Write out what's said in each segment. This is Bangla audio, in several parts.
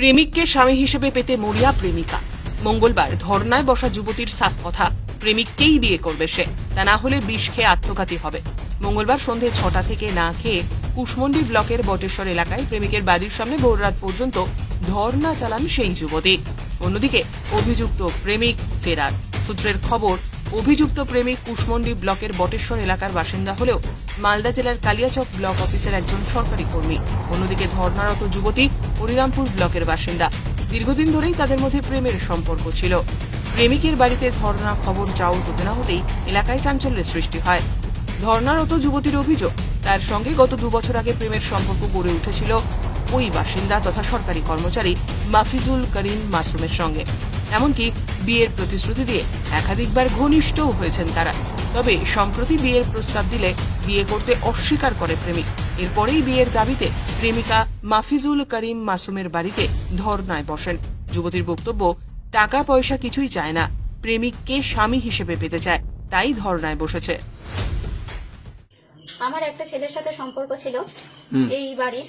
প্রেমিককে স্বামী হিসেবে পেতে মরিয়া প্রেমিকা। মঙ্গলবার ধর্নায় বসা যুবতীর সাত কথা, প্রেমিককেই বিয়ে করবে সে, তা না হলে বিষ খেয়ে আত্মঘাতী হবে। মঙ্গলবার সন্ধে 6টা থেকে না খেয়ে কুশমন্ডি ব্লকের বটেশ্বর এলাকায় প্রেমিকের বাড়ির সামনে ভোররাত পর্যন্ত ধর্না চালান সেই যুবতী। অন্যদিকে অভিযুক্ত প্রেমিক ফেরার। সূত্রের খবর, অভিযুক্ত প্রেমিক কুশমন্ডি ব্লকের বটেশ্বর এলাকার বাসিন্দা হলেও মালদা জেলার কালিয়াচক ব্লক অফিসের একজন সরকারি কর্মী। অন্যদিকে ধর্নারত যুবতী হরিরামপুর ব্লকের বাসিন্দা। দীর্ঘদিন ধরেই তাদের মধ্যে প্রেমের সম্পর্ক ছিল। প্রেমিকের বাড়িতে ধর্না খবর চাউর হতে না হতেই এলাকায় চাঞ্চল্যের সৃষ্টি হয়। ধর্নারত যুবতীর অভিযোগ, তার সঙ্গে গত 2 বছর আগে প্রেমের সম্পর্ক গড়ে উঠেছিল ওই বাসিন্দা তথা সরকারি কর্মচারী মাফিজুল করিম মাসুমের সঙ্গে। এমনকি বিয়ের প্রতিশ্রুতি দিয়ে একাধিকবার ঘনিষ্ঠও হয়েছেন তারা। তবে সম্প্রতি বিয়ের প্রস্তাব দিলে বিয়ে করতে অস্বীকার করে প্রেমিক। এরপরেই বিয়ের দাবিতে প্রেমিকা মাফিজুল করিম মাসুমের বাড়িতে ধর্নায় বসেন। যুবতীর বক্তব্য, টাকা পয়সা কিছুই চায় না, প্রেমিককে স্বামী হিসেবে পেতে চায়, তাই ধর্নায় বসেছে। আমার একটা ছেলের সাথে সম্পর্ক ছিল এই বাড়ির,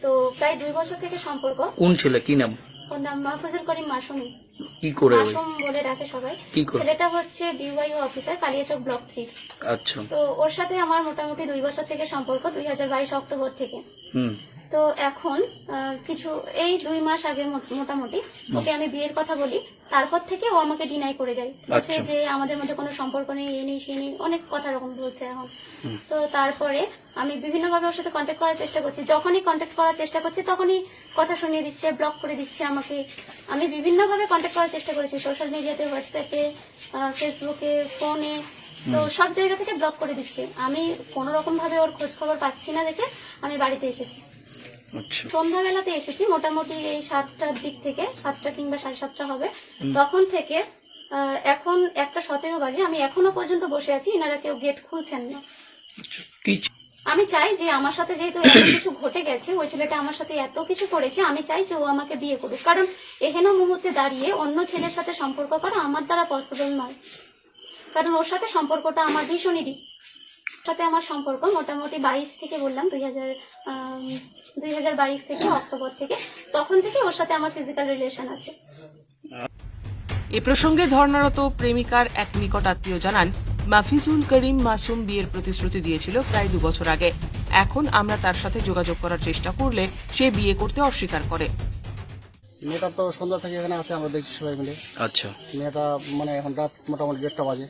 তো প্রায় 2 বছর থেকে সম্পর্ক। কোন ছেলে, কি নাম? ওর নাম মাহফুজুল করিম মাসুমি, কি করে? মাসুম বলে ডাকে সবাই। কি করে? ছেলেটা হচ্ছে বিওয়াইও অফিসার, কালিয়াচক ব্লক 3। আচ্ছা। তো ওর সাথে আমার মোটামুটি 2 বছর থেকে সম্পর্ক, 2022 অক্টোবর থেকে। তো এখন কিছু এই 2 মাস আগে মোটামুটি ওকে আমি বিয়ের কথা বলি, তারপর থেকে ও আমাকে ডিনাই করে যায়, বলছে যে আমাদের মধ্যে কোনো সম্পর্ক নেই, এই নেই সেই নেই, অনেক কথা এরকম বলছে এখন। তো তারপরে আমি বিভিন্নভাবে ওর সাথে কন্ট্যাক্ট করার চেষ্টা করছি, যখনই কন্ট্যাক্ট করার চেষ্টা করছি তখনই কথা শুনিয়ে দিচ্ছে, ব্লক করে দিচ্ছে আমাকে। আমি বিভিন্নভাবে কন্ট্যাক্ট করার চেষ্টা করেছি, সোশ্যাল মিডিয়াতে, হোয়াটসঅ্যাপে, ফেসবুকে, ফোনে, তো সব জায়গা থেকে ব্লক করে দিচ্ছে। আমি কোনো রকম ভাবে ওর খোঁজ খবর পাচ্ছি না দেখে আমি বাড়িতে এসেছি। সন্ধ্যাবেলাতে এসেছি, মোটামুটি এই 7টার দিক থেকে, 7টা কিংবা 7:30 হবে। তখন থেকে এখন 1:17 বাজে, আমি এখনো পর্যন্ত বসে আছি, এনারা কেউ গেট খুলছেন না। আমি চাই যে আমার সাথে যেহেতু এত কিছু ঘটে গেছে, ওই ছেলেটা আমার সাথে এত কিছু করেছে, আমি চাই যে ও আমাকে বিয়ে করুক। কারণ এখানে মুহূর্তে দাঁড়িয়ে অন্য ছেলের সাথে সম্পর্ক করা আমার দ্বারা পসিবল নয়, কারণ ওর সাথে সম্পর্কটা আমার ভীষণই সাথে আমার সম্পর্ক মোটামুটি 22 থেকে, বললাম 2022 থেকে, অক্টোবর থেকে, তখন থেকে ওর সাথে আমার ফিজিক্যাল রিলেশন আছে। এ প্রসঙ্গে ধর্নারত প্রেমিকার এক নিকট আত্মীয় জানান, মাফিজুল করিম মাসুম বিয়ের প্রতিশ্রুতি দিয়েছিল প্রায় 2 বছর আগে। এখন আমরা তার সাথে যোগাযোগ করার চেষ্টা করলে সে বিয়ে করতে অস্বীকার করে। মেয়েটা তো সন্ধ্যা থেকে এখানে আছে, আমরা দেখছি সবাই মিলে। আচ্ছা। মেয়েটা মানে এখন রাত মোটামুটি 1টা বাজে,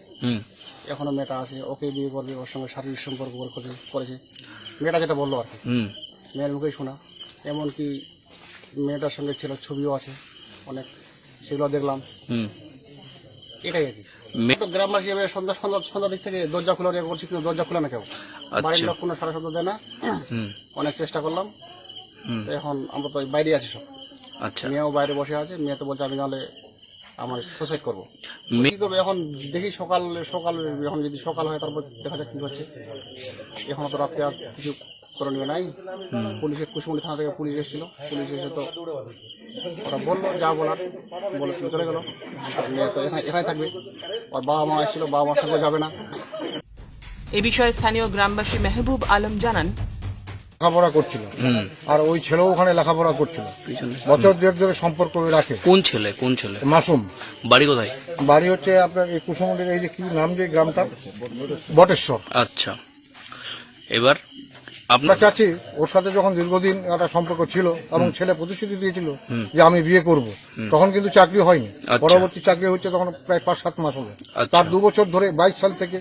এখনো মেয়েটা আছে, ওকে বিয়ে করবে, ওর সঙ্গে শারীরিক সম্পর্ক করেছে। মেয়েটা যেটা বললো আর কি, মেয়ের মুখেই শোনা। এমনকি মেয়েটার সঙ্গে ছেলের ছবিও আছে অনেক, সেগুলো দেখলাম। এটাই আর কি। গ্রামবাসী হিসেবে সন্ধ্যা দিক থেকে দরজা খোলা করছি, কিন্তু দরজা খোলা না কেউ, বাড়ির লোক কোনো সারা শব্দ দেয় না। অনেক চেষ্টা করলাম, এখন আমরা তো বাইরে আছি সব। আচ্ছা। মেয়েও বাইরে বসে আছে, মেয়ে তো বলছে আমি নাহলে আমার সুসাইড করবো। কি করবো এখন দেখি, সকাল এখন যদি সকাল হয় তারপর দেখা যাক কি হচ্ছে। এখনো তো রাত্রে আর কিছু করণীয় নাই। পুলিশের কুশমন্ডি থানা থেকে পুলিশ এসেছিল, পুলিশ এসে তো ওরা বললো যা বলার বলে চলে গেল। মেয়ে তো এখানে থাকবে, আর বাবা মা এসেছিল, বাবা মার সঙ্গে যাবে না। এ বিষয়ে স্থানীয় গ্রামবাসী মেহবুব আলম জানান, লেখাপড়া করছিল, আর ওই ছেলেও ওখানে লেখাপড়া করছিল, বছর 2 ধরে সম্পর্ক রাখে। কোন ছেলে? মাসুম। বাড়ি কোথায়? বাড়ি হচ্ছে আপনার এই কুশমন্ডির, এই যে কি নাম যে গ্রামটা, বটেশ্বর। আচ্ছা। এবার আমরা চাচ্ছি ওর সাথে যখন দীর্ঘদিন একটা সম্পর্ক ছিল এবং ছেলে প্রতিশ্রুতি দিয়েছিল যে আমি বিয়ে করব, তখন কিন্তু চাকরি হয়নি। পরবর্তী চাকরি হচ্ছে তখন প্রায় 5-7 মাস হবে। তার 2 বছর ধরে 22 সাল থেকে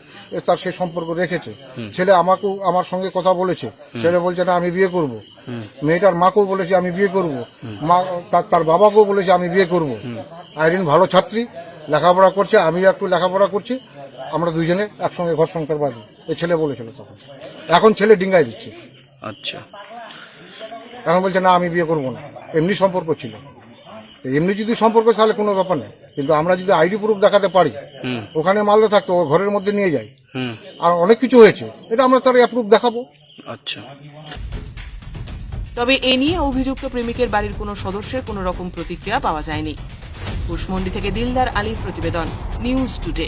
তার সেই সম্পর্ক রেখেছে। ছেলে আমাকেও আমার সঙ্গে কথা বলেছে, ছেলে বলছে না আমি বিয়ে করব। মেয়েটার মাকেও বলেছে আমি বিয়ে করব, মা তার বাবাকেও বলেছে আমি বিয়ে করব। আইরিন ভালো ছাত্রী, লেখাপড়া করছে, আমি একটু লেখাপড়া করছি, আমরা দুইজনে একসঙ্গে ঘর সংসার বাঁধি, এই ছেলে বলেছিল তখন। এখন ছেলে ডিঙ্গাই দিচ্ছে। আচ্ছা। এখন বলছে না আমি বিয়ে করবো না, এমনি সম্পর্ক ছিল। এমনি যদি সম্পর্ক তাহলে কোনো ব্যাপার নেই, কিন্তু আমরা যদি আইডি প্রুফ দেখাতে পারি, ওখানে মালদা থাকতো, ও ঘরের মধ্যে নিয়ে যায়, আর অনেক কিছু হয়েছে, এটা আমরা তার প্রুফ দেখাবো। আচ্ছা। তবে এ নিয়ে অভিযুক্ত প্রেমিকের বাড়ির কোনো সদস্যের কোনো রকম প্রতিক্রিয়া পাওয়া যায়নি। কুশমন্ডি থেকে দিলদার আলীর প্রতিবেদন, নিউজ টুডে।